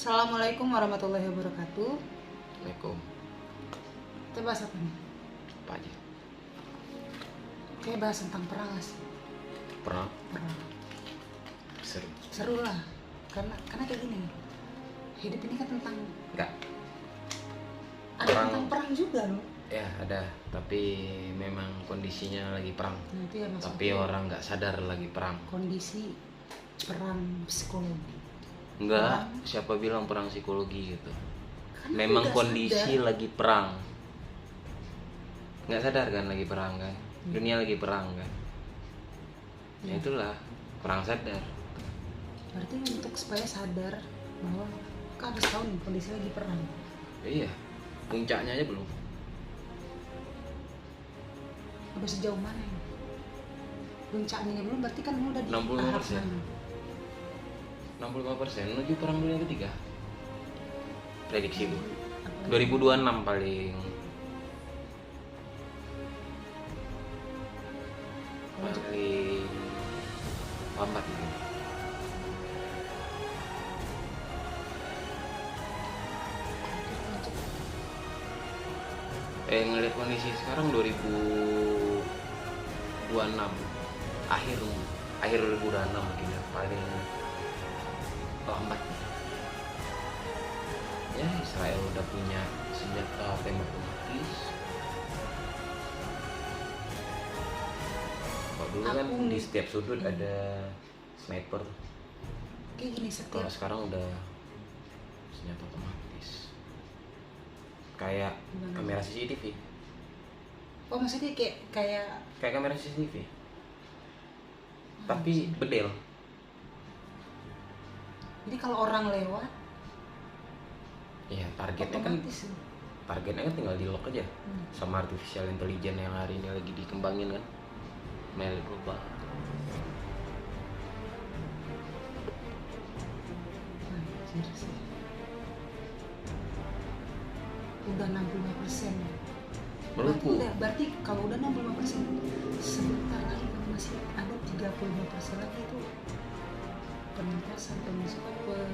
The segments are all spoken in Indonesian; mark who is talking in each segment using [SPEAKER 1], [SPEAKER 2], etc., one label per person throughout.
[SPEAKER 1] Assalamualaikum warahmatullahi wabarakatuh.
[SPEAKER 2] Assalamualaikum.
[SPEAKER 1] Kita bahas apa nih?
[SPEAKER 2] Apa aja?
[SPEAKER 1] Kayak bahas tentang perang nggak sih?
[SPEAKER 2] Perang?
[SPEAKER 1] Perang.
[SPEAKER 2] Seru.
[SPEAKER 1] Seru lah. Karena kayak gini. Hidup ini kan tentang
[SPEAKER 2] Enggak.
[SPEAKER 1] ada
[SPEAKER 2] Perang.
[SPEAKER 1] tentang perang juga loh.
[SPEAKER 2] Ya ada, tapi memang kondisinya lagi perang.
[SPEAKER 1] Nah, itu ya maksudnya.
[SPEAKER 2] Tapi orang nggak sadar lagi perang.
[SPEAKER 1] Kondisi perang psikologi.
[SPEAKER 2] Enggak, siapa bilang perang psikologi gitu.
[SPEAKER 1] Kan
[SPEAKER 2] Memang
[SPEAKER 1] nggak
[SPEAKER 2] kondisi
[SPEAKER 1] sadar.
[SPEAKER 2] lagi perang. Nggak sadar kan lagi perang kan? Dunia lagi perang kan? Ya itulah, perang sadar.
[SPEAKER 1] Berarti untuk supaya sadar bahwa kan harus tahu nih kondisi lagi perang.
[SPEAKER 2] Iya, puncaknya aja belum.
[SPEAKER 1] Udah sejauh mana ini? Puncaknya belum, berarti kan udah di
[SPEAKER 2] 65%.
[SPEAKER 1] tahap mana?
[SPEAKER 2] 65% menuju perang dunia ketiga. Prediksi gue.
[SPEAKER 1] Apalagi
[SPEAKER 2] 2026 paling lambat gitu. Ngeliat kondisi sekarang 2026 akhir 2026 mungkin ya, paling lambat. Ya Israel udah punya senjata tembak otomatis. Kalau dulu kan di setiap sudut ada sniper.
[SPEAKER 1] kayak gini
[SPEAKER 2] Kalau
[SPEAKER 1] setiap
[SPEAKER 2] sekarang udah senjata otomatis. Kayak kamera CCTV.
[SPEAKER 1] oh maksudnya kayak
[SPEAKER 2] Kayak kamera CCTV. Tapi bedel.
[SPEAKER 1] jadi kalau orang lewat
[SPEAKER 2] Iya, targetnya kan
[SPEAKER 1] otomatis
[SPEAKER 2] tinggal di lock aja. Sama artificial intelligence yang hari ini lagi dikembangin kan. Mel global.
[SPEAKER 1] anjir sih. Udah 65%.
[SPEAKER 2] Menurutku
[SPEAKER 1] Berarti kalau udah 65%, sebentar lagi kan masih ada 35% lagi itu penentasan penyusupan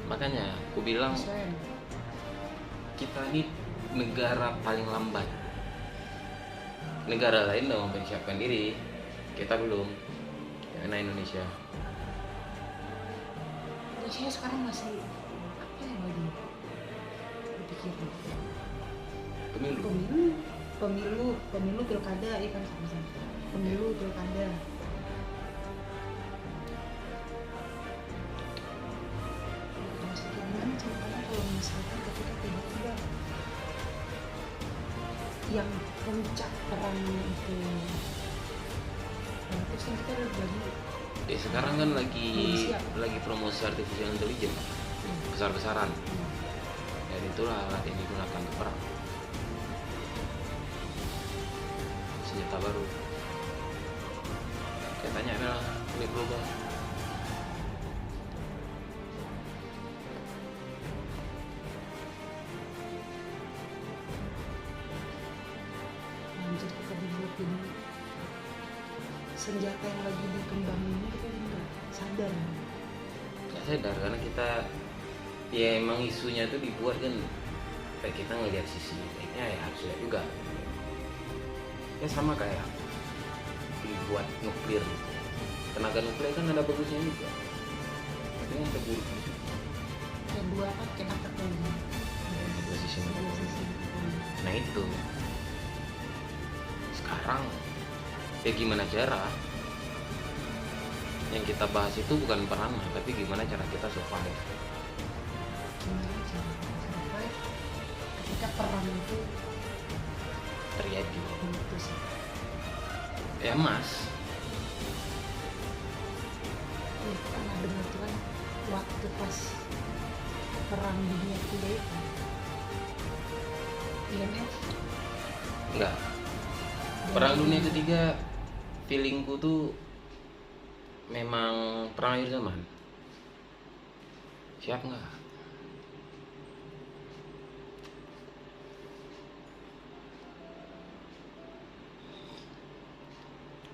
[SPEAKER 2] makanya aku bilang
[SPEAKER 1] penyesuaian.
[SPEAKER 2] kita ini negara paling lambat. Negara lain udah mempersiapkan diri, kita belum. Karena Indonesia
[SPEAKER 1] Indonesia sekarang masih apa yang lagi dipikirin? Pemilu pilkada ya kan sama-sama. Pemilu pilkada. Maksudnya gimana ceritanya kalau misalkan ketika tiba-tiba yang puncak perangnya itu, nah, terus kan kita udah bagi
[SPEAKER 2] sekarang kan
[SPEAKER 1] Belum siap.
[SPEAKER 2] lagi promosi artificial intelligence besar-besaran. Dan itulah alat yang digunakan untuk perang. Senjata baru. Saya tanya adalah milik global.
[SPEAKER 1] lanjut kita dibuatin senjata yang lagi dikembangin ini kita nggak sadar.
[SPEAKER 2] Nggak sadar karena kita ya emang isunya itu dibuat kan kayak kita ngelihat sisi baiknya ya harus lihat juga. Ya sama kayak dibuat nuklir. Tenaga nuklir kan ada bagusnya juga. Tapi yang terburuk juga.
[SPEAKER 1] Kedua kan kena tekan
[SPEAKER 2] Dua sisi.
[SPEAKER 1] dua sisi.
[SPEAKER 2] Nah itu sekarang ya gimana cara yang kita bahas itu bukan perang tapi gimana cara kita survive.
[SPEAKER 1] Gimana cara survive ketika perang itu
[SPEAKER 2] Terjadi
[SPEAKER 1] memutus?
[SPEAKER 2] ya mas.
[SPEAKER 1] Ya pernah dengar tuh kan waktu pas perang dunia ketiga itu IMF
[SPEAKER 2] Enggak, perang dunia ketiga feelingku tuh memang perang akhir zaman. Siap nggak?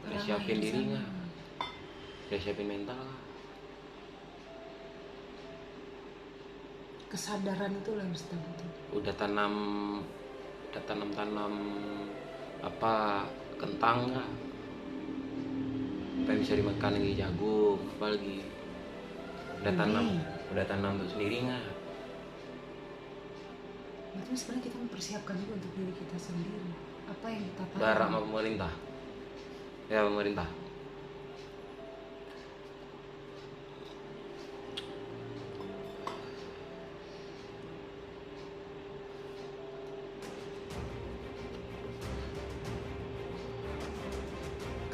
[SPEAKER 2] Udah
[SPEAKER 1] perang
[SPEAKER 2] siapin
[SPEAKER 1] akhir
[SPEAKER 2] diri
[SPEAKER 1] zaman.
[SPEAKER 2] nggak? Udah siapin mental nggak?
[SPEAKER 1] kesadaran itu lah harus kita butuh.
[SPEAKER 2] udah tanam apa kentang nggak, apa yang bisa dimakan lagi, jagung apa lagi, udah tanam untuk sendiri nggak?
[SPEAKER 1] Itu sebenarnya kita mempersiapkan juga untuk diri kita sendiri. Apa yang kita tahu?
[SPEAKER 2] Barang sama pemerintah, ya pemerintah.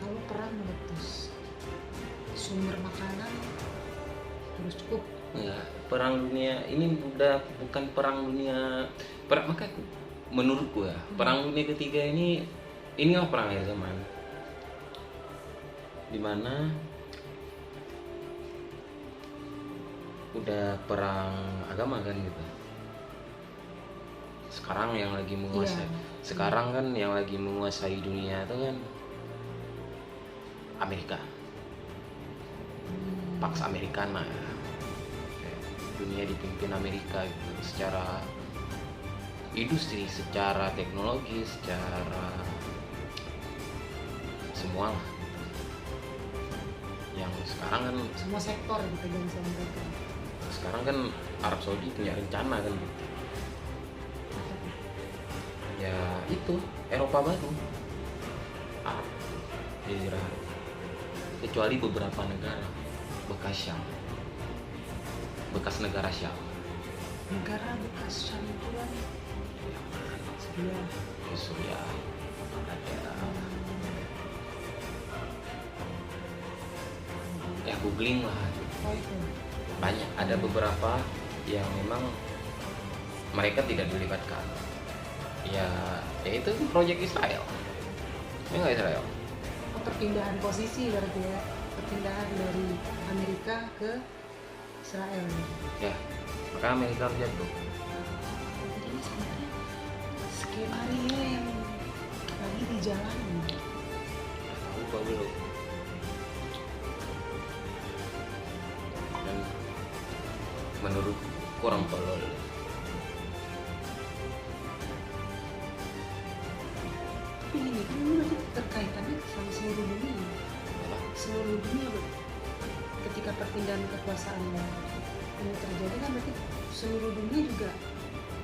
[SPEAKER 1] Kalau perang meletus, sumber makanan harus cukup.
[SPEAKER 2] Enggak, perang dunia ini udah bukan perang dunia maka menurutku ya, perang dunia ketiga ini lah perang akhir zaman, dimana udah perang agama kan gitu. Sekarang yang lagi menguasai, sekarang kan yang lagi menguasai dunia itu kan Amerika, Pax Americana ya. Dunia dipimpin Amerika gitu, secara industri, secara teknologi, secara semua lah. Yang sekarang kan
[SPEAKER 1] Semua sektor yang dipegang sama mereka.
[SPEAKER 2] sekarang kan Arab Saudi punya rencana kan gitu. Ya itu Eropa baru, Arab, Jazirah Arab, kecuali beberapa negara bekas negara Syam.
[SPEAKER 1] Negara bekas Syam itu kan
[SPEAKER 2] Suriah ada, ya googling lah,
[SPEAKER 1] oh itu
[SPEAKER 2] banyak, ada beberapa yang memang mereka tidak dilibatkan. Ya itu proyek Israel, ini nggak Israel.
[SPEAKER 1] perpindahan posisi berarti ya, perpindahan dari Amerika ke Israel.
[SPEAKER 2] Ya maka Amerika harus jatuh.
[SPEAKER 1] Jadi ini sebenarnya skenario yang lagi dijalani.
[SPEAKER 2] Tahu Pak dulu. Dan menurut kurang tolol.
[SPEAKER 1] Tapi ini kan ini berarti terkaitannya sama seluruh dunia. Seluruh dunia ketika perpindahan kekuasaan ini terjadi kan berarti seluruh dunia juga.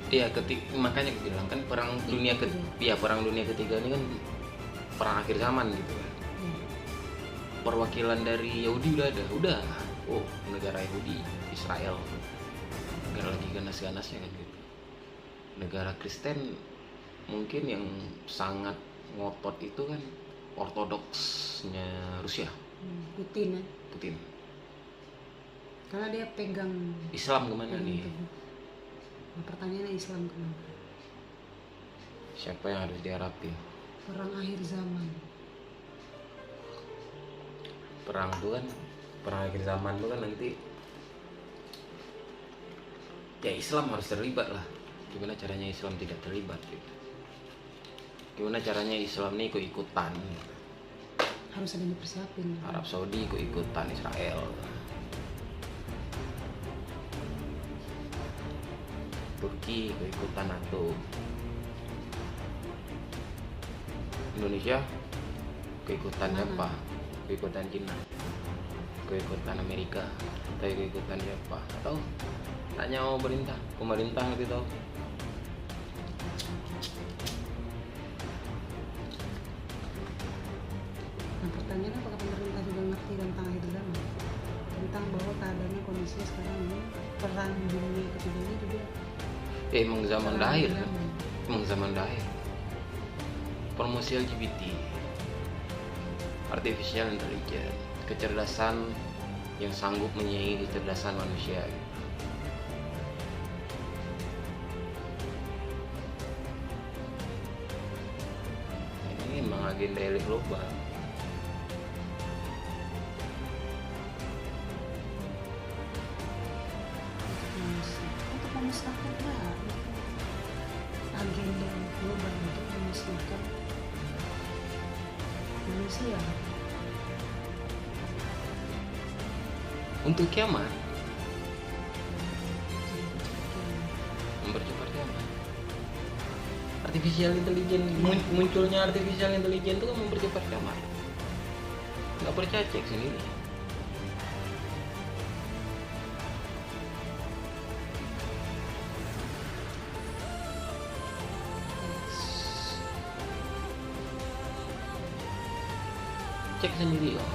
[SPEAKER 2] Iya, makanya aku bilang kan perang dunia ketiga ini kan perang akhir zaman gitu kan. Perwakilan dari Yahudi udah. Oh, negara Yahudi, Israel. Negara lagi ganas-ganasnya kan gitu. Negara Kristen mungkin yang sangat ngotot itu kan ortodoksnya Rusia.
[SPEAKER 1] Putin. Karena dia pegang
[SPEAKER 2] Islam kemana nih?
[SPEAKER 1] Nah, pertanyaannya Islam kemana?
[SPEAKER 2] Siapa yang harus diharapin?
[SPEAKER 1] Perang akhir zaman.
[SPEAKER 2] Perang akhir zaman itu kan nanti ya Islam harus terlibat lah. Gimana caranya Islam tidak terlibat gitu? Gimana caranya Islam ini ikut-ikutan gitu?
[SPEAKER 1] Harus ada yang dipersiapin.
[SPEAKER 2] Arab Saudi ikut-ikutan Israel, Turki ikut-ikutan NATO, Indonesia keikutan siapa? Keikutan Cina, keikutan Amerika, atau keikutan siapa? Atau tanya pemerintah lebih tahu.
[SPEAKER 1] Nah, pertanyaannya apakah pemerintah juga ngerti tentang akhir zaman? Tentang bahwa keadaannya kondisinya sekarang ini perang dunia ketiga ini juga
[SPEAKER 2] Emang zaman dahir. Promosi LGBT, artificial intelligence, kecerdasan yang sanggup menyaingi kecerdasan manusia. Ini emang agenda elit global.
[SPEAKER 1] untuk memusnahkan agenda global untuk memusnahkan manusia.
[SPEAKER 2] Untuk kiamat. mempercepat kamar. Artificial intelligence, munculnya artificial intelligence itu kan mempercepat kamar. Nggak percaya, cek sendiri. Cek sendiri oh.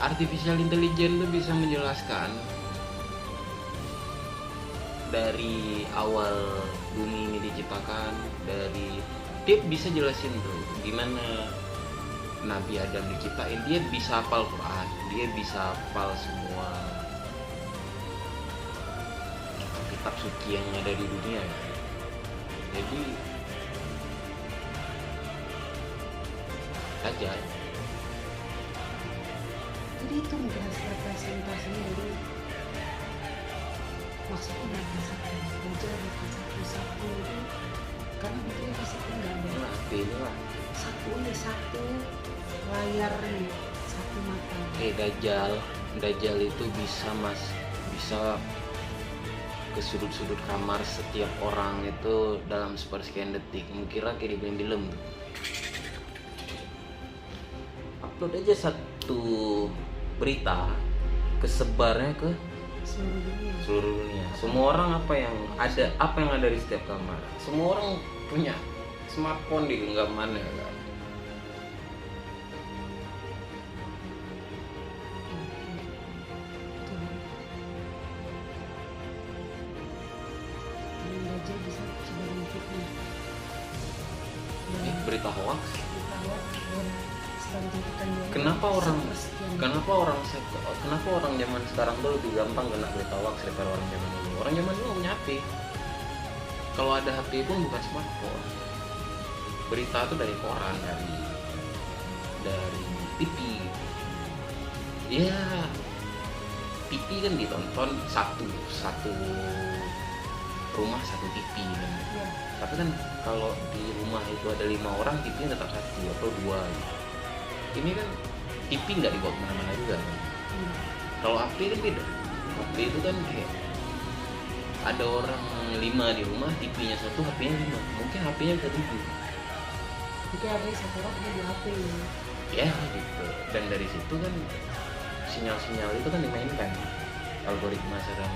[SPEAKER 2] Artificial intelligence itu bisa menjelaskan dari awal bumi ini diciptakan, dari dia bisa jelasin tuh gimana Nabi Adam diciptain, dia bisa hafal Quran, dia bisa hafal semua kitab suci yang ada di dunia. Jadi aja.
[SPEAKER 1] Jadi itu membahas representasinya dari maksudnya berdasarkan belajar satu-satu itu karena dia bisa tinggal
[SPEAKER 2] Nah, inilah
[SPEAKER 1] satu layar nih, satu mata.
[SPEAKER 2] Dajjal itu bisa ke sudut-sudut kamar setiap orang itu dalam sepersekian detik. Mungkin kayak di film tuh. Upload aja satu berita, kesebarnya ke seluruh dunia. Semua orang apa yang ada di setiap kamar. Semua orang punya smartphone di genggamannya kan. Berita hoax. Kenapa orang zaman sekarang tuh lebih gampang kena berita hoax daripada orang zaman dulu? Orang zaman dulu punya HP. Kalau ada HP pun bukan smartphone. Berita tuh dari koran, dari TV. Ya, TV kan ditonton satu rumah satu TV kan.
[SPEAKER 1] Ya.
[SPEAKER 2] Tapi kan kalau di rumah itu ada 5 orang, TV-nya tetap 1 atau 2 gitu. Ini kan TV nggak dibawa kemana-mana juga kan. Kalau HP kan beda. HP itu kan kayak ada orang 5 di rumah, TV-nya 1, HP-nya 5. Mungkin HP-nya bisa 7.
[SPEAKER 1] Mungkin ada satu orang di HP.
[SPEAKER 2] Ya gitu. Dan dari situ kan sinyal-sinyal itu kan dimainkan. Algoritma sedang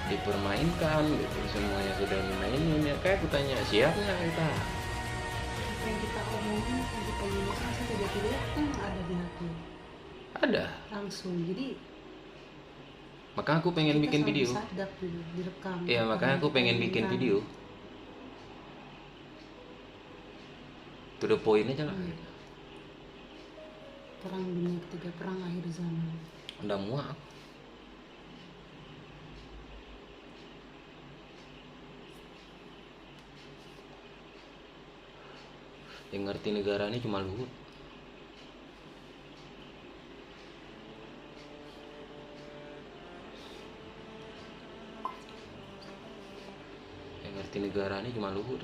[SPEAKER 2] dipermainkan gitu, semuanya sudah dimainin. Ya kayak aku tanya, siap nggak kita?
[SPEAKER 1] Apa yang kita omongin, yang kita gunakan sampai dia lihat kan ada di HP.
[SPEAKER 2] Ada.
[SPEAKER 1] Langsung. Jadi
[SPEAKER 2] maka aku pengen bikin video.
[SPEAKER 1] Sadap dulu, direkam.
[SPEAKER 2] Iya, makanya aku pengen bikin video. To the point aja lah.
[SPEAKER 1] Perang dunia ketiga, perang akhir zaman.
[SPEAKER 2] Udah muak. Yang ngerti negara ini cuma Luhut. Yang ngerti negara ini cuma Luhut.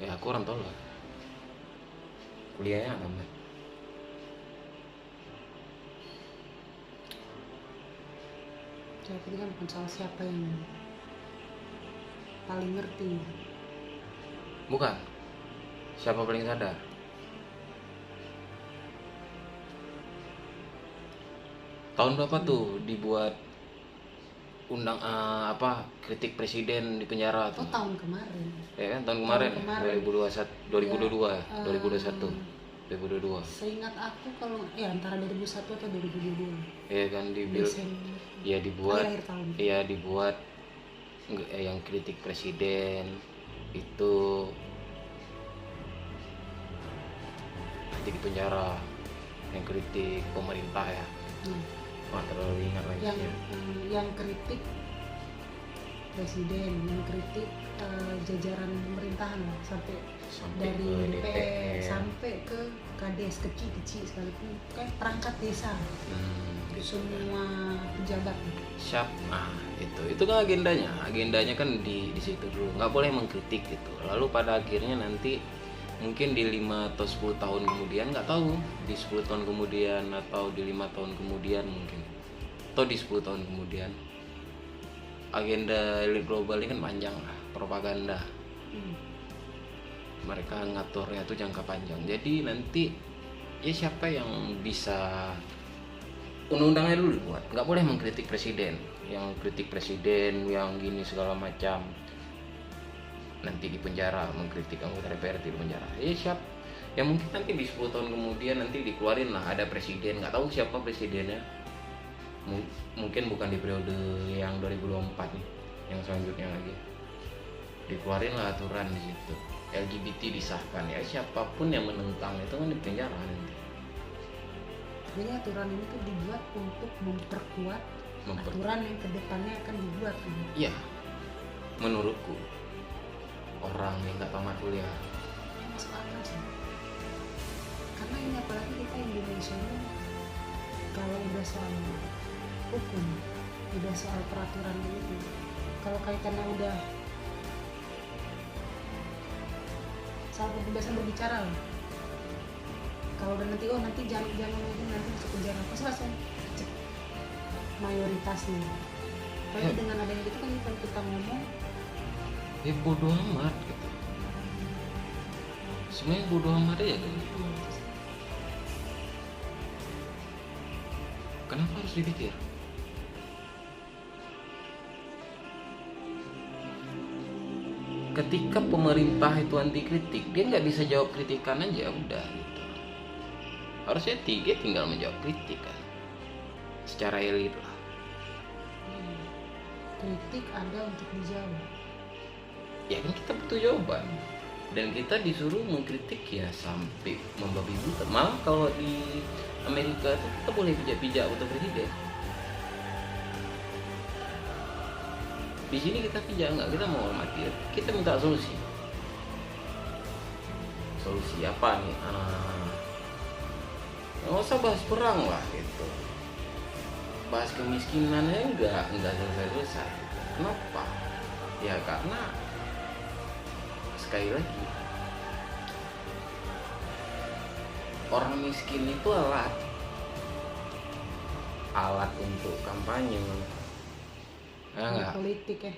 [SPEAKER 2] Ya aku orang tolak. Kuliahnya amat.
[SPEAKER 1] Jadi kan bukan soal siapa yang paling ngerti.
[SPEAKER 2] Bukan. Siapa paling sadar? Tahun berapa tuh dibuat kritik presiden di penjara tuh?
[SPEAKER 1] Oh, tahun kemarin.
[SPEAKER 2] Ya kan tahun kemarin. 2021.
[SPEAKER 1] Seingat aku kalau antara 2001 atau 2022.
[SPEAKER 2] Ya kan
[SPEAKER 1] Akhir tahun.
[SPEAKER 2] Iya dibuat yang kritik presiden itu kritik di penjara, yang kritik pemerintah ya. Wah, terlalu ingat lagi
[SPEAKER 1] yang kritik presiden, yang kritik jajaran pemerintahan sampai dari
[SPEAKER 2] ke
[SPEAKER 1] DPR sampai ke KDS kecil sekalipun kan perangkat desa. Semua pejabat.
[SPEAKER 2] Siap. Nah, itu kan agendanya kan di situ dulu. Nggak boleh mengkritik gitu. Lalu pada akhirnya nanti mungkin di 5 atau 10 tahun kemudian, nggak tahu di 10 tahun kemudian atau di 5 tahun kemudian mungkin atau di 10 tahun kemudian. Agenda elit global ini kan panjang lah, propaganda. Mereka ngaturnya tuh jangka panjang. Jadi nanti ya siapa yang bisa, undang-undangnya dulu dibuat, nggak boleh mengkritik presiden, yang kritik presiden yang gini segala macam nanti di penjara, mengkritik anggota DPR di penjara. Ya siap, ya mungkin nanti di 10 tahun kemudian nanti dikeluarin lah ada presiden, nggak tahu siapa presidennya, mungkin bukan di periode yang 2024 nih, yang selanjutnya lagi dikeluarin lah aturan di situ, LGBT disahkan, ya siapapun yang menentang itu kan di penjara nanti.
[SPEAKER 1] Jadi aturan ini tuh dibuat untuk memperkuat aturan yang kedepannya akan dibuat.
[SPEAKER 2] Iya, menurutku orang yang nggak tamat kuliah
[SPEAKER 1] Masuk akal sih. Karena ini apalagi kita Indonesia ini kalau udah soal hukum, udah soal peraturan gitu, kalau kaitannya udah soal kebebasan berbicara lah, kalau udah nanti jangan nanti masuk penjara, pasti langsung cek mayoritasnya. Tapi dengan adanya gitu kan kalau kita ngomong
[SPEAKER 2] ya bodoh amat gitu, sebenarnya bodoh amat aja kan. Kenapa harus dipikir? Ketika pemerintah itu anti kritik, dia nggak bisa jawab kritikan aja udah gitu. Harusnya dia tinggal menjawab kritik kan, secara elit lah.
[SPEAKER 1] kritik ada untuk dijawab.
[SPEAKER 2] Ya kan kita butuh jawaban, dan kita disuruh mengkritik ya sampai membabi buta. Malah kalau di Amerika itu kita boleh pijak-pijak untuk presiden. Di sini kita pijak nggak, kita mau hormati, kita minta solusi. Solusi apa nih? Nggak usah bahas perang lah gitu. Bahas kemiskinannya nggak selesai. Kenapa? Ya karena sekali lagi orang miskin itu alat untuk kampanye. Ya enggak?
[SPEAKER 1] Politik ya.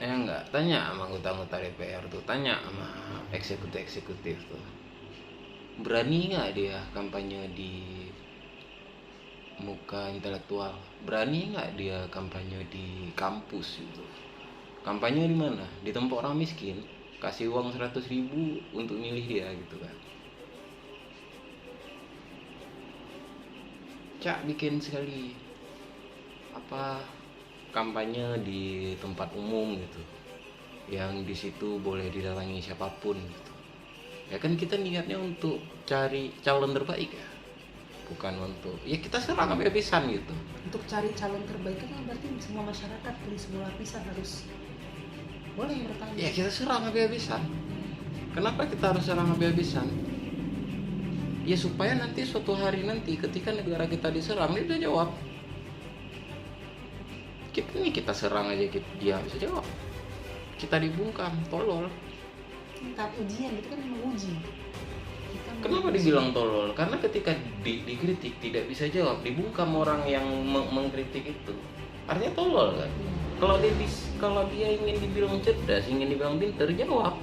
[SPEAKER 2] Ya enggak, tanya sama anggota DPR tuh, tanya sama eksekutif tuh. Berani nggak dia kampanye di muka intelektual? Berani nggak dia kampanye di kampus gitu? Kampanye di mana? Di tempat orang miskin, kasih uang 100.000 untuk milih dia gitu kan. Cak bikin sekali kampanye di tempat umum gitu, yang di situ boleh didatangi siapapun gitu. Ya kan kita niatnya untuk cari calon terbaik ya, bukan untuk ya kita serang habis-habisan gitu.
[SPEAKER 1] Untuk cari calon terbaik kan berarti semua masyarakat dari semua lapisan harus boleh bertanya.
[SPEAKER 2] Ya kita serang habis-habisan. Kenapa kita harus serang habis-habisan? Ya supaya nanti suatu hari nanti ketika negara kita diserang, dia bisa jawab. Kita serang aja, dia bisa jawab. Kita dibungkam, tolol.
[SPEAKER 1] Tahap ujian itu kan memang uji.
[SPEAKER 2] Kenapa dibilang tolol? Karena ketika dikritik tidak bisa jawab, dibungkam orang yang mengkritik itu, artinya tolol kan? Kalau dia ingin dibilang cerdas, ingin dibilang pintar, jawab.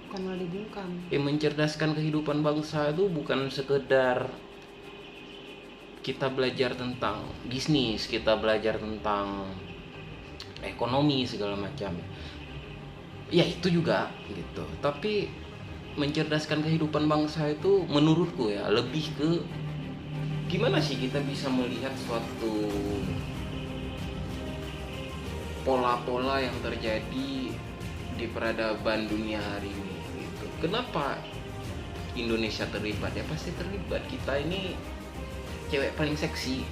[SPEAKER 1] Bukan malah dibungkam.
[SPEAKER 2] Mencerdaskan kehidupan bangsa itu bukan sekedar kita belajar tentang bisnis, kita belajar tentang ekonomi segala macam. Ya itu juga gitu. Tapi mencerdaskan kehidupan bangsa itu menurutku ya lebih ke gimana sih kita bisa melihat suatu pola-pola yang terjadi di peradaban dunia hari ini gitu. Kenapa Indonesia terlibat? Ya pasti terlibat. Kita ini cewek paling seksi.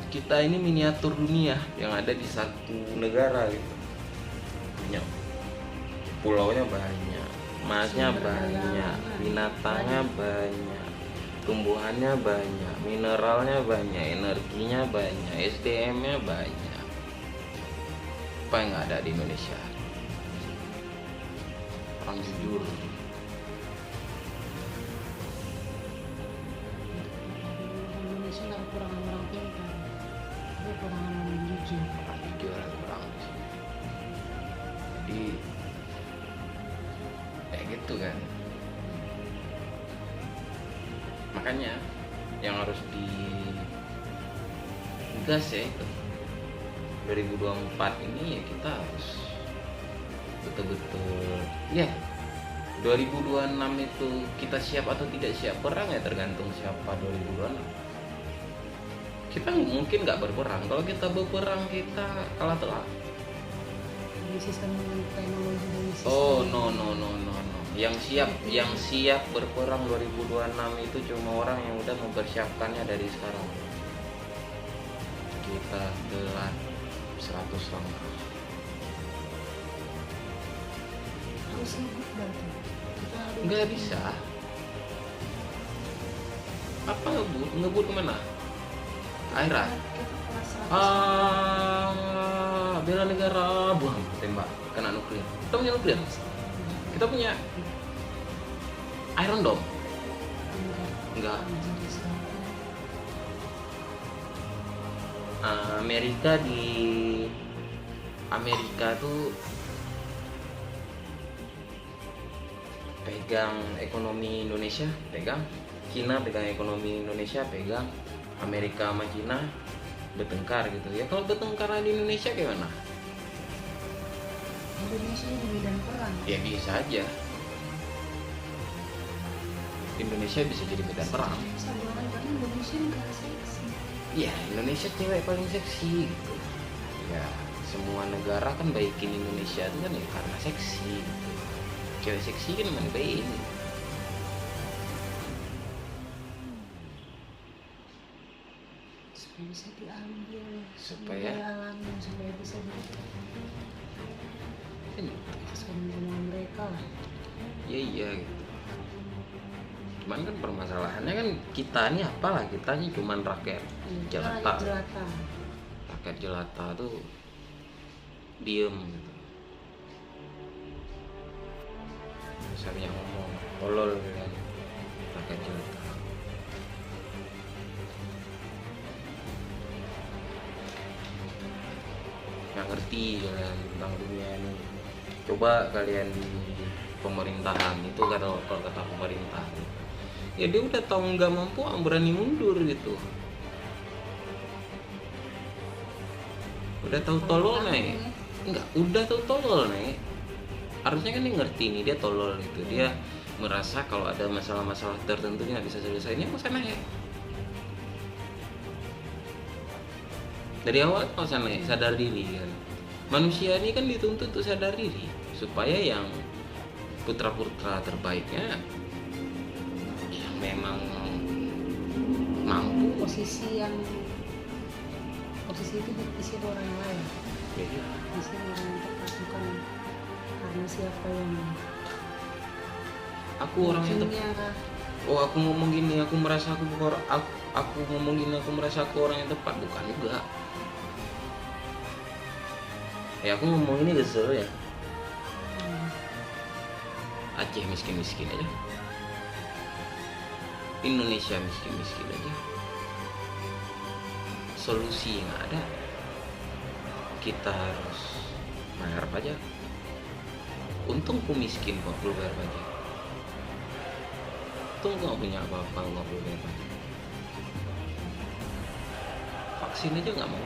[SPEAKER 2] Kita ini miniatur dunia yang ada di satu negara gitu. Banyak. Pulaunya banyak, emasnya banyak, binatangnya banyak, tumbuhannya banyak, mineralnya banyak, energinya banyak, SDM-nya banyak. Apa yang nggak ada di Indonesia? Orang jujur.
[SPEAKER 1] komentar dia kurang jujur.
[SPEAKER 2] Jujur kurang di sini. Jadi kayak gitu kan. Makanya yang harus digas ya itu 2024 ini ya kita harus betul-betul ya 2026 itu kita siap atau tidak siap perang ya tergantung siapa 2026. Kita mungkin nggak berperang, kalau kita berperang kita kalah telak.
[SPEAKER 1] Dari sistem teknologi dari sistem
[SPEAKER 2] Oh no. Yang siap berperang 2026 itu cuma orang yang udah mempersiapkannya dari sekarang. Kita telat 100 langkah.
[SPEAKER 1] harus ribut berarti kita harus
[SPEAKER 2] Nggak bisa. Apa ngebut kemana? Akhirat.
[SPEAKER 1] kita kelas 100
[SPEAKER 2] Bela negara, buang tembak kena nuklir. Kita punya nuklir. Kita punya Iron Dome. Enggak.
[SPEAKER 1] Jadi sekarang
[SPEAKER 2] Amerika tuh pegang ekonomi Indonesia, pegang. Cina pegang ekonomi Indonesia, pegang. Amerika sama Cina bertengkar gitu ya. Kalau bertengkar di Indonesia gimana?
[SPEAKER 1] Indonesia di medan perang.
[SPEAKER 2] Ya bisa aja. Indonesia bisa jadi medan perang.
[SPEAKER 1] Saudara karena Indonesia nggak seksi.
[SPEAKER 2] Ya Indonesia cewek paling seksi gitu. Ya semua negara kan baikin Indonesia itu kan ya karena seksi gitu. Cewek seksi kan mana baik.
[SPEAKER 1] Supaya bisa diambil
[SPEAKER 2] Supaya?
[SPEAKER 1] alami supaya bisa
[SPEAKER 2] Kan
[SPEAKER 1] dengan mereka lah.
[SPEAKER 2] iya gitu. Cuman kan permasalahannya kan kita nih apalah, kita nih cuman rakyat jelata.
[SPEAKER 1] Jelata.
[SPEAKER 2] Rakyat jelata tuh diem gitu. Misalnya ngomong tolol kan rakyat jelata. Nggak ngerti kalian tentang dunia ini. Coba kalian di pemerintahan itu kalau kata pemerintah ya dia udah tahu nggak mampu berani mundur gitu, udah tahu tolol nih, nggak udah tahu tolol nih, harusnya kan dia ngerti nih dia tolol gitu, dia merasa kalau ada masalah-masalah tertentu nggak bisa selesai, ini mau sana ya dari awal mau sana ya, sadar diri kan. Manusia ini kan dituntut untuk sadar diri supaya yang putra-putra terbaiknya yang memang mampu.
[SPEAKER 1] Posisi itu diisi orang lain.
[SPEAKER 2] Jadi
[SPEAKER 1] Diisi orang yang tepat bukan karena siapa yang
[SPEAKER 2] aku orang yang tepat.
[SPEAKER 1] ujungnya,
[SPEAKER 2] Oh aku ngomong gini, aku merasa aku ngomong gini, aku merasa aku orang yang tepat, bukan juga. Ya aku ngomong ini kesel ya. Aceh miskin-miskin aja, Indonesia miskin-miskin aja, solusi nggak ada, kita harus bayar pajak. Untung ku miskin kok perlu bayar pajak, untung ku nggak punya apa-apa nggak perlu bayar pajak. Vaksin aja nggak mau.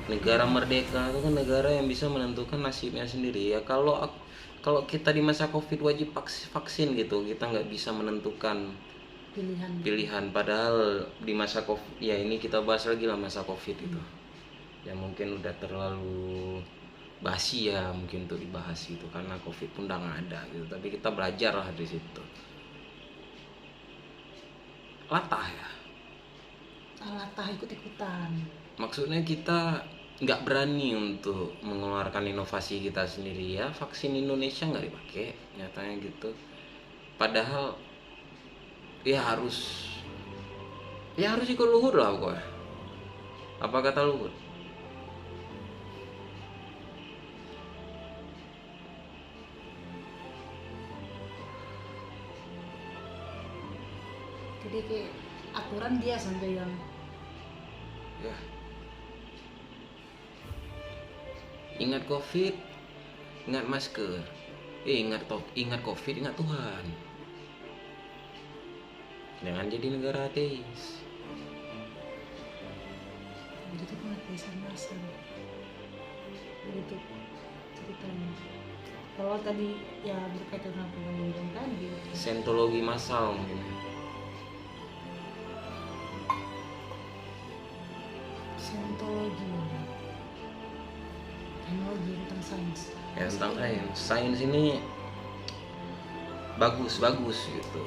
[SPEAKER 2] Negara merdeka itu kan negara yang bisa menentukan nasibnya sendiri ya. Kalau kita di masa Covid wajib vaksin gitu, kita nggak bisa menentukan pilihan. Padahal di masa Covid ya, ini kita bahas lagi lah masa Covid itu ya, mungkin udah terlalu basi ya mungkin untuk dibahas gitu karena Covid pun udah nggak ada gitu, tapi kita belajar lah di situ. Latah ya,
[SPEAKER 1] latah ikut-ikutan.
[SPEAKER 2] maksudnya kita nggak berani untuk mengeluarkan inovasi kita sendiri ya. Vaksin Indonesia nggak dipakai nyatanya gitu, padahal ya harus ikut Luhut lah pokoknya. Apa kata Luhut?
[SPEAKER 1] Jadi kayak aturan dia sampai yang
[SPEAKER 2] Ya. Ingat COVID, ingat masker. Ingat COVID, ingat Tuhan. Jangan jadi negara ateis.
[SPEAKER 1] jadi itu pengabdian masal. Begitu ceritanya. Kalau tadi ya berkaitan dengan pengabdian tadi,
[SPEAKER 2] Scientology massal mungkin.
[SPEAKER 1] Scientology, teknologi tentang sains.
[SPEAKER 2] Ya tentang sains. Sains ini bagus gitu.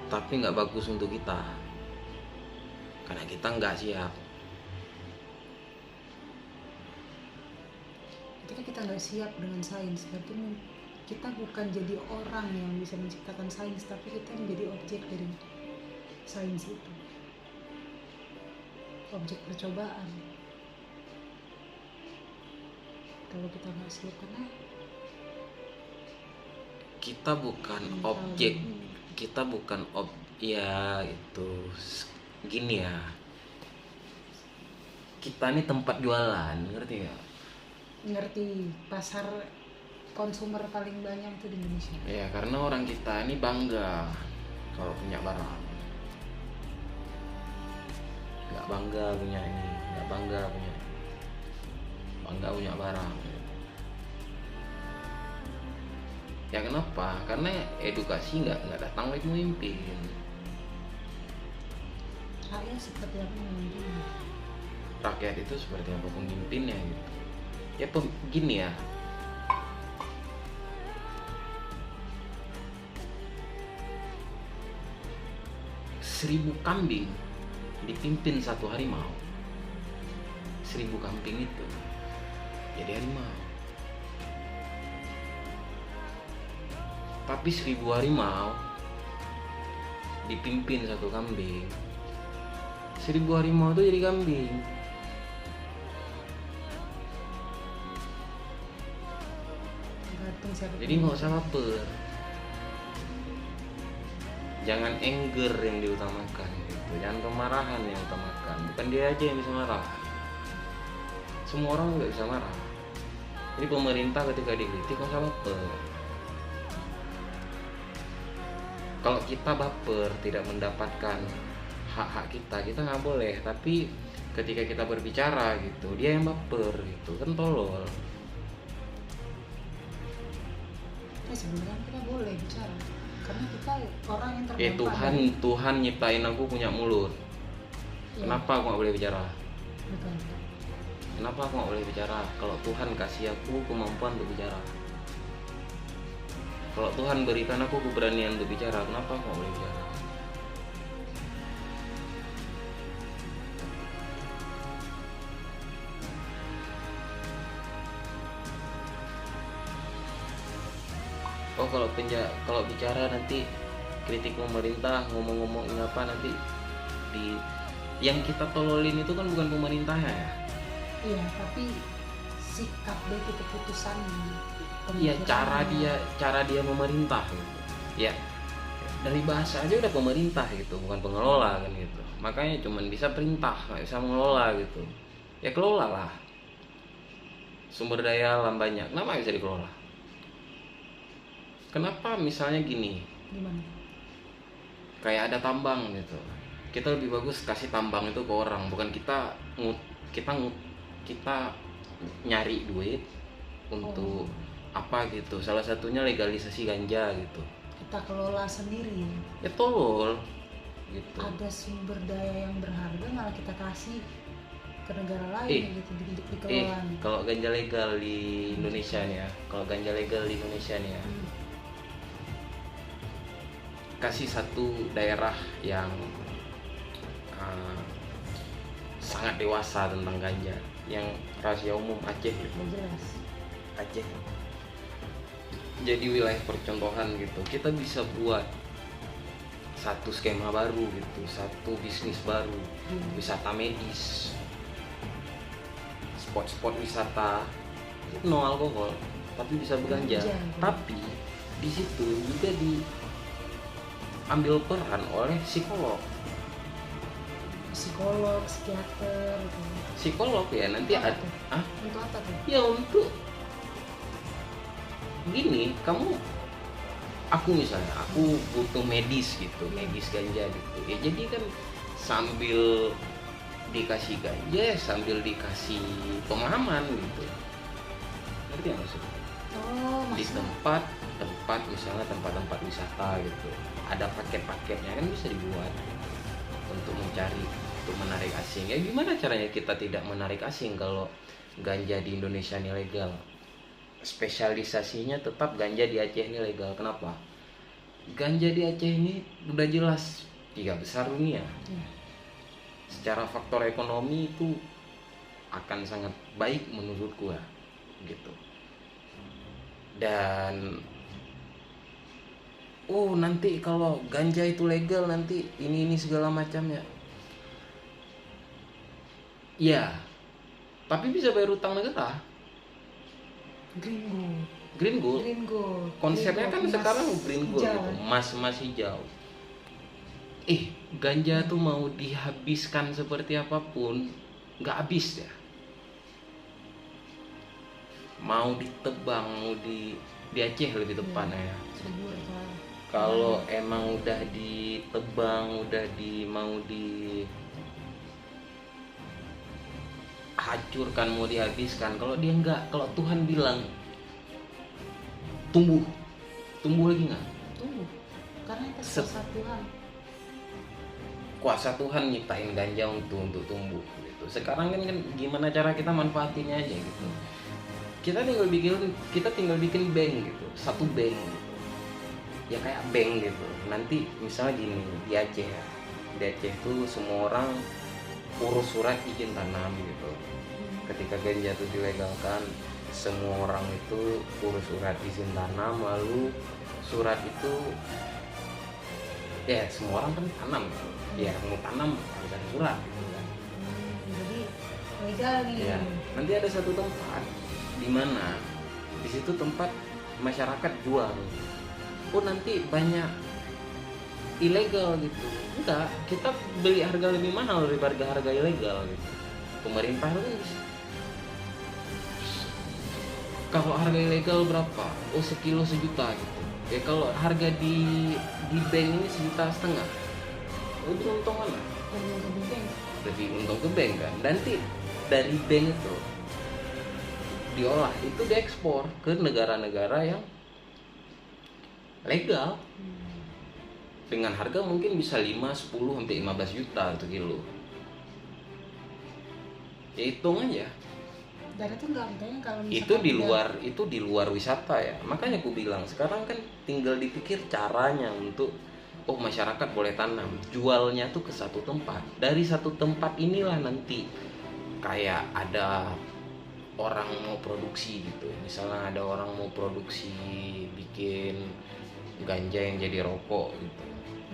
[SPEAKER 2] Tapi nggak bagus untuk kita. Karena kita nggak siap.
[SPEAKER 1] Ketika kita nggak siap dengan sains, berarti kita bukan jadi orang yang bisa menciptakan sains, tapi kita menjadi objek dari sains itu, objek percobaan. Kalau kita nggak siap, karena
[SPEAKER 2] Kita bukan objek. Kita bukan ya itu gini ya. Kita ini tempat jualan, ngerti nggak?
[SPEAKER 1] ngerti pasar konsumer paling banyak itu di Indonesia.
[SPEAKER 2] Ya karena orang kita ini bangga kalau punya barang. Nggak bangga punya ini, nggak bangga punya barang. Ya kenapa? Karena edukasi nggak datang dari pemimpin.
[SPEAKER 1] Rakyat seperti apa memimpinnya?
[SPEAKER 2] Rakyat itu seperti apa pemimpinnya gitu. Ya gini ya. Seribu kambing dipimpin satu harimau. 1000 kambing itu jadi harimau. Tapi 1000 harimau dipimpin satu kambing. 1000 harimau itu jadi kambing.
[SPEAKER 1] Tergantung siapa.
[SPEAKER 2] Jadi nggak usah baper. Jangan anger yang diutamakan gitu. Jangan kemarahan yang diutamakan. Bukan dia aja yang bisa marah. Semua orang nggak bisa marah. Jadi pemerintah ketika dikritik nggak usah baper. Kalau kita baper tidak mendapatkan hak-hak kita nggak boleh. Tapi ketika kita berbicara gitu, dia yang baper gitu, kan tolol.
[SPEAKER 1] Ya sebenarnya kita boleh bicara, karena kita orang yang terdampak.
[SPEAKER 2] Tuhan nyiptain aku punya mulut.
[SPEAKER 1] Ya,
[SPEAKER 2] Kenapa aku nggak boleh bicara?
[SPEAKER 1] betul.
[SPEAKER 2] Kenapa aku nggak boleh bicara? Kalau Tuhan kasih aku kemampuan untuk bicara. Kalau Tuhan berikan aku keberanian untuk bicara, kenapa aku nggak boleh bicara? Oh kalau bicara nanti kritik pemerintah, ngomong-ngomongin apa nanti di yang kita tololin itu kan bukan pemerintahnya ya.
[SPEAKER 1] Iya, tapi sikap dia itu keputusan.
[SPEAKER 2] Iya, cara dia memerintah gitu. Ya dari bahasa aja udah pemerintah gitu, bukan pengelola kan gitu. Makanya cuman bisa perintah, nggak bisa mengelola gitu. Ya kelola lah. Sumber daya alam banyak, kenapa nggak bisa dikelola? Kenapa misalnya gini?
[SPEAKER 1] Gimana?
[SPEAKER 2] Kayak ada tambang gitu. Kita lebih bagus kasih tambang itu ke orang, bukan kita nyari duit untuk apa gitu. Salah satunya legalisasi ganja gitu.
[SPEAKER 1] Kita kelola sendiri.
[SPEAKER 2] Ya tolol gitu.
[SPEAKER 1] Ada sumber daya yang berharga malah kita kasih ke negara lain gitu dikelola.
[SPEAKER 2] Kalau ganja legal di Indonesia nih ya, kasih satu daerah yang sangat dewasa tentang ganja, yang rahasia umum Aceh gitu.
[SPEAKER 1] Jelas.
[SPEAKER 2] Aceh jadi wilayah percontohan gitu. Kita bisa buat satu skema baru gitu, satu bisnis baru, wisata medis, spot-spot wisata no alkohol tapi bisa berganja. Tapi di situ juga ambil peran oleh psikolog,
[SPEAKER 1] psikiater gitu.
[SPEAKER 2] psikolog ya nanti
[SPEAKER 1] Apa
[SPEAKER 2] ada
[SPEAKER 1] tuh? Untuk apa tuh?
[SPEAKER 2] ya untuk gini aku misalnya aku butuh medis gitu, medis ganja gitu ya, jadi kan sambil dikasih ganja ya sambil dikasih pemahaman gitu, ngerti nggak maksudnya?
[SPEAKER 1] Oh,
[SPEAKER 2] Di
[SPEAKER 1] maksudnya
[SPEAKER 2] tempat misalnya tempat-tempat wisata gitu ada paket-paketnya kan bisa dibuat untuk menarik asing. Ya gimana caranya kita tidak menarik asing kalau ganja di Indonesia ini legal, spesialisasinya tetap ganja di Aceh ini legal. Kenapa? Ganja di Aceh ini udah jelas 3 besar dunia. Secara faktor ekonomi itu akan sangat baik menurut gua gitu. Dan nanti kalau ganja itu legal nanti ini segala macamnya. Ya, tapi bisa bayar utang negara. Green gold. Konsepnya kan sekarang green gold gitu, emas hijau. Ganja tuh mau dihabiskan seperti apapun, nggak habis ya. Mau ditebang, mau di Aceh lebih tepatnya ya. Kalau emang udah ditebang, mau dihancurkan, mau dihabiskan, kalau dia enggak, kalau Tuhan bilang tumbuh lagi nggak?
[SPEAKER 1] Tumbuh, karena itu kuasa Tuhan.
[SPEAKER 2] Kuasa Tuhan nyiptain ganja untuk tumbuh gitu. Sekarang kan gimana cara kita manfaatinnya aja gitu. Kita tinggal bikin bank gitu, satu bank gitu. Ya kayak bank gitu. Nanti misalnya gini di Aceh ya, di Aceh tuh semua orang urus surat izin tanam gitu. Ketika ganja itu dilegalkan, semua orang itu urus surat izin tanam, lalu surat itu ya semua orang kan tanam gitu. Ya mau tanam harus ada surat gitu kan.
[SPEAKER 1] Jadi legal nih.
[SPEAKER 2] Ya, nanti ada satu tempat di mana di situ tempat masyarakat jual. Nanti banyak ilegal gitu. Enggak, kita beli harga lebih mahal daripada harga ilegal gitu. Pemerintah kan kalau harga ilegal berapa? Sekilo 1 juta gitu. Ya kalau harga di bank ini 1,5 juta. Lebih untung mana? Lebih untung ke bank kan. Nanti dari bank itu diolah, itu diekspor ke negara-negara yang legal dengan harga mungkin bisa 5, 10 sampai 15 juta 1 kilo. Ya hitung aja.
[SPEAKER 1] Dan itu enggak bedanya kalau
[SPEAKER 2] Itu di luar wisata ya. Makanya aku bilang sekarang kan tinggal dipikir caranya untuk masyarakat boleh tanam. Jualnya tuh ke satu tempat. Dari satu tempat inilah nanti kayak ada orang mau produksi gitu. Misalnya ada orang mau produksi bikin ganja yang jadi rokok gitu.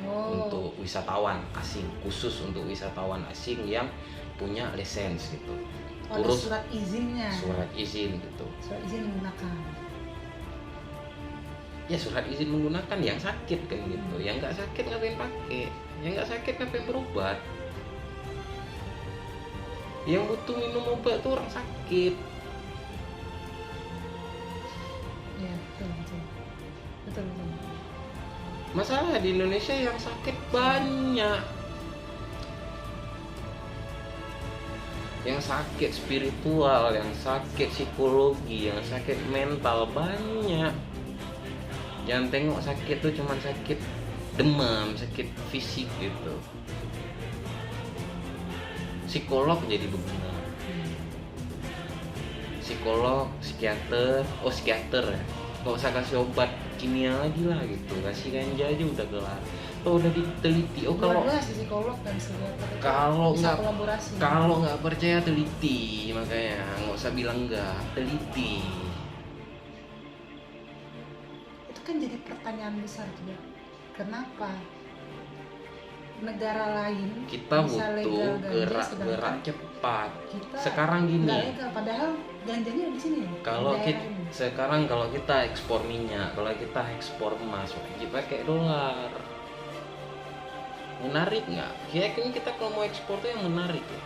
[SPEAKER 2] Untuk wisatawan asing, khusus untuk wisatawan asing yang punya lisens gitu.
[SPEAKER 1] Urus surat izinnya.
[SPEAKER 2] Surat izin gitu.
[SPEAKER 1] Surat izin menggunakan.
[SPEAKER 2] Ya surat izin menggunakan yang sakit kan gitu. Yang nggak sakit ngapain pakai? Yang nggak sakit ngapain berobat? Yang butuh minum obat tuh orang sakit.
[SPEAKER 1] Ya betul.
[SPEAKER 2] Masalah di Indonesia yang sakit banyak. Yang sakit spiritual, yang sakit psikologi, yang sakit mental banyak. Jangan tengok sakit tuh cuma sakit demam, sakit fisik gitu. Psikolog jadi begini. Psikolog, psikiater ya. Gak usah kasih obat kimia lagi lah gitu, kasih ganja aja udah kelar. Udah diteliti. Kalau
[SPEAKER 1] psikolog dan psikiater
[SPEAKER 2] kalau nggak percaya teliti, makanya nggak usah bilang nggak, teliti.
[SPEAKER 1] Itu kan jadi pertanyaan besar juga. Kenapa negara lain
[SPEAKER 2] kita
[SPEAKER 1] bisa
[SPEAKER 2] butuh
[SPEAKER 1] legal
[SPEAKER 2] gerak cepat.
[SPEAKER 1] Kita
[SPEAKER 2] sekarang gini.
[SPEAKER 1] Legal, padahal ganjanya di sini.
[SPEAKER 2] Sekarang kalau kita ekspor minyak, kalau kita ekspor emas, wajib pakai dolar. Menarik nggak? Kira-kira kita kalau mau ekspor tuh yang menarik ya.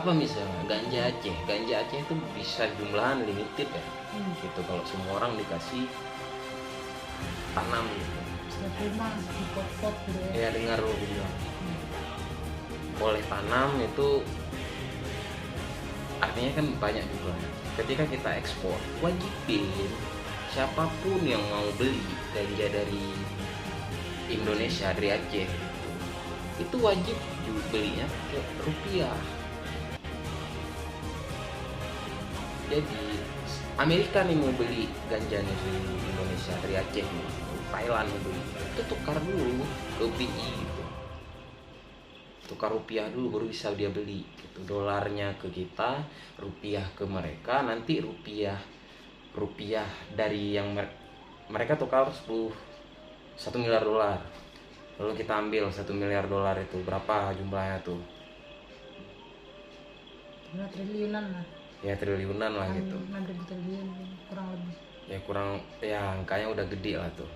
[SPEAKER 2] Apa misalnya ganja Aceh itu bisa jumlahan limited ya. Gitu kalau semua orang dikasih tanam gitu.
[SPEAKER 1] Setiap rumah di pot-pot gitu ya.
[SPEAKER 2] Ya dengar lo bilang. Boleh tanam itu artinya kan banyak juga. Ketika kita ekspor, wajibin siapapun yang mau beli ganja dari Indonesia, dari Aceh, itu wajib juga belinya ke rupiah. Jadi Amerika nih mau beli ganja nih dari Indonesia, dari Aceh nih, Thailand mau beli, itu tukar dulu ke BI gitu. Tukar rupiah dulu baru bisa dia beli gitu. Dolarnya ke kita, rupiah ke mereka, nanti rupiah dari yang mereka tukar 1 miliar dolar, lalu kita ambil 1 miliar dolar itu berapa jumlahnya tuh?
[SPEAKER 1] 5 triliunan lah.
[SPEAKER 2] Ya triliunan lah gitu.
[SPEAKER 1] 6.000 triliun kurang lebih.
[SPEAKER 2] Ya angkanya udah gede lah tuh.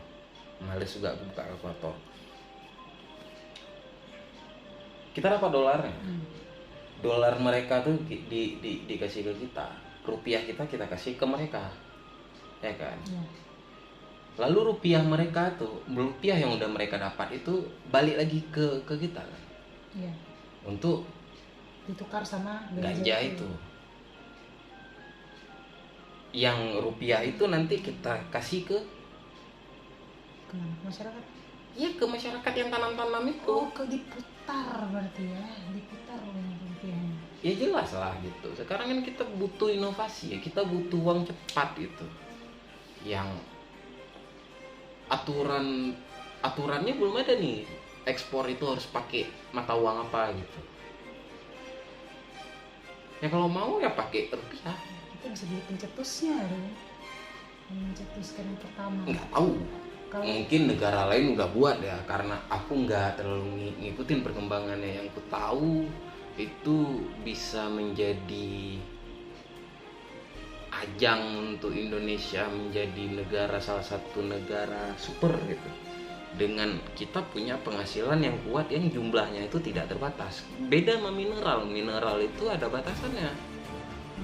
[SPEAKER 2] Males juga buka kalkulator. Kita dapat dolarnya. Dolar mereka tuh dikasih ke kita, rupiah kita kasih ke mereka, ya kan?
[SPEAKER 1] Ya.
[SPEAKER 2] Lalu rupiah mereka tuh, rupiah yang udah mereka dapat itu balik lagi ke kita kan?
[SPEAKER 1] Ya.
[SPEAKER 2] Untuk
[SPEAKER 1] Ditukar sama
[SPEAKER 2] ganja itu. Yang rupiah itu nanti kita kasih ke
[SPEAKER 1] kemana? Masyarakat?
[SPEAKER 2] Iya, ke masyarakat yang tanam-tanam itu.
[SPEAKER 1] Oh, diputar berarti ya, diputar rupiahnya.
[SPEAKER 2] Ya jelas lah gitu. Sekarang kan kita butuh inovasi ya, kita butuh uang cepat gitu. Yang aturannya belum ada nih. Ekspor itu harus pakai mata uang apa gitu. Ya kalau mau ya pakai rupiah.
[SPEAKER 1] Kita bisa jadi pencetusnya ya, mencetuskan yang pertama.
[SPEAKER 2] Nggak tahu. Mungkin negara lain udah buat ya, karena aku nggak terlalu ngikutin perkembangannya. Yang ku tahu itu bisa menjadi ajang untuk Indonesia menjadi salah satu negara super gitu, dengan kita punya penghasilan yang kuat yang jumlahnya itu tidak terbatas. Beda sama mineral itu ada batasannya.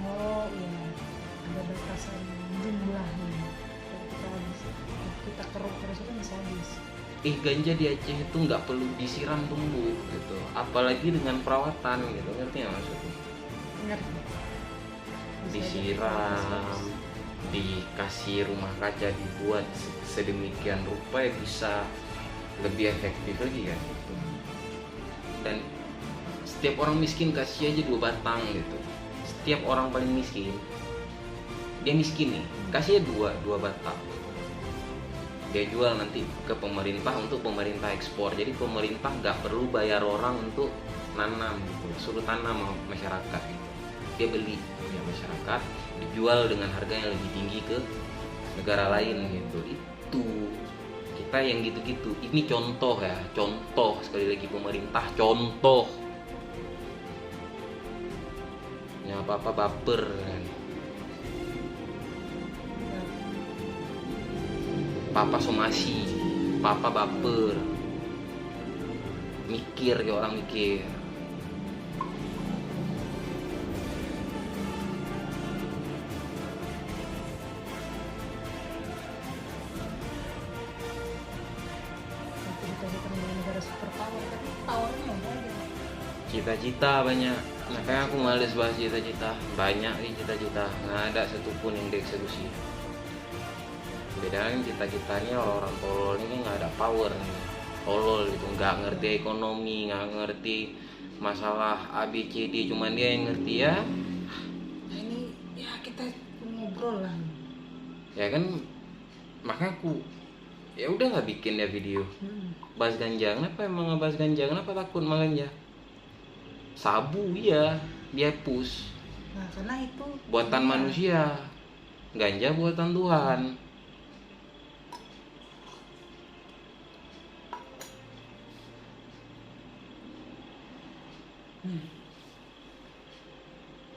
[SPEAKER 1] Oh iya, ada batasan jumlahnya. Kita keruk terus itu bisa habis.
[SPEAKER 2] Ganja di Aceh itu nggak perlu disiram tumbuh gitu, apalagi dengan perawatan gitu, ngerti nggak maksudnya?
[SPEAKER 1] Ngerti.
[SPEAKER 2] Disiram, dikasih rumah kaca dibuat sedemikian rupa ya bisa lebih efektif lagi kan gitu. Dan setiap orang miskin kasih aja 2 batang gitu. Setiap orang paling miskin, dia miskin nih, kasih aja 2 batang. Dia jual nanti ke pemerintah untuk pemerintah ekspor. Jadi pemerintah nggak perlu bayar orang untuk nanam gitu, suruh tanam masyarakat gitu. Dia beli ya masyarakat, dijual dengan harga yang lebih tinggi ke negara lain gitu. Itu kita yang gitu-gitu. Ini contoh ya, contoh sekali lagi pemerintah contoh. Ya apa-apa baper kan. Papa somasi, papa baper, mikir kayak orang mikir.
[SPEAKER 1] Negara superpower, tapi powernya udah ada.
[SPEAKER 2] Cita-cita banyak, makanya aku males bahas cita-cita. Banyak nih cita-cita, nggak ada satupun yang dieksekusi. Bedanya cita-citanya orang-orang tolol ini nggak ada power nih, tolol gitu, nggak ngerti ekonomi, nggak ngerti masalah ABCD, cuman dia yang ngerti ya.
[SPEAKER 1] Nah ini ya kita ngobrol lah.
[SPEAKER 2] Ya kan, makanya aku ya udahlah bikin ya video bahas ganja. Kenapa emang ngebahas ganja? Kenapa takut sama ganja? Sabu iya, dia push.
[SPEAKER 1] Nah karena itu
[SPEAKER 2] Buatan manusia, ganja buatan Tuhan.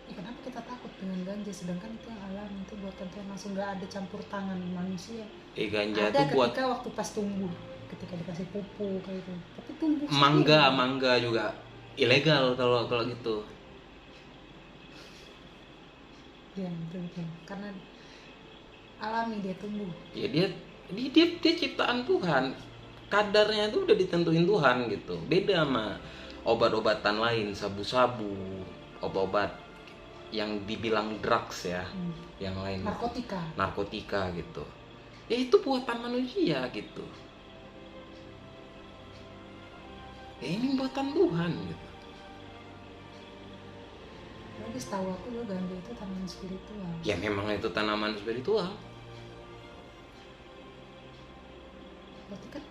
[SPEAKER 1] Ya, kenapa kita takut dengan ganja sedangkan itu yang alami, itu buatan Tuhan, langsung nggak ada campur tangan manusia.
[SPEAKER 2] Ganja
[SPEAKER 1] Ada
[SPEAKER 2] tuh buat
[SPEAKER 1] ketika waktu pas tumbuh, ketika dikasih pupuk kayak itu, tapi tumbuh
[SPEAKER 2] mangga juga ilegal kalau gitu.
[SPEAKER 1] ya betul karena alami dia tumbuh.
[SPEAKER 2] Ya dia ciptaan Tuhan, kadarnya itu udah ditentuin Tuhan gitu. Beda sama obat-obatan lain, sabu-sabu, obat-obat yang dibilang drugs ya, yang lain narkotika gitu. Ya itu buatan manusia gitu. Ya ini buatan Tuhan gitu.
[SPEAKER 1] Tapi setahu aku lo ganja itu tanaman spiritual.
[SPEAKER 2] Ya memang itu tanaman spiritual.
[SPEAKER 1] Berarti kan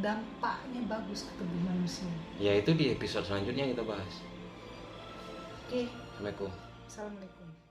[SPEAKER 1] dampaknya bagus ke tubuh manusia.
[SPEAKER 2] Ya itu di episode selanjutnya kita bahas.
[SPEAKER 1] Oke.
[SPEAKER 2] Assalamualaikum.
[SPEAKER 1] Assalamualaikum.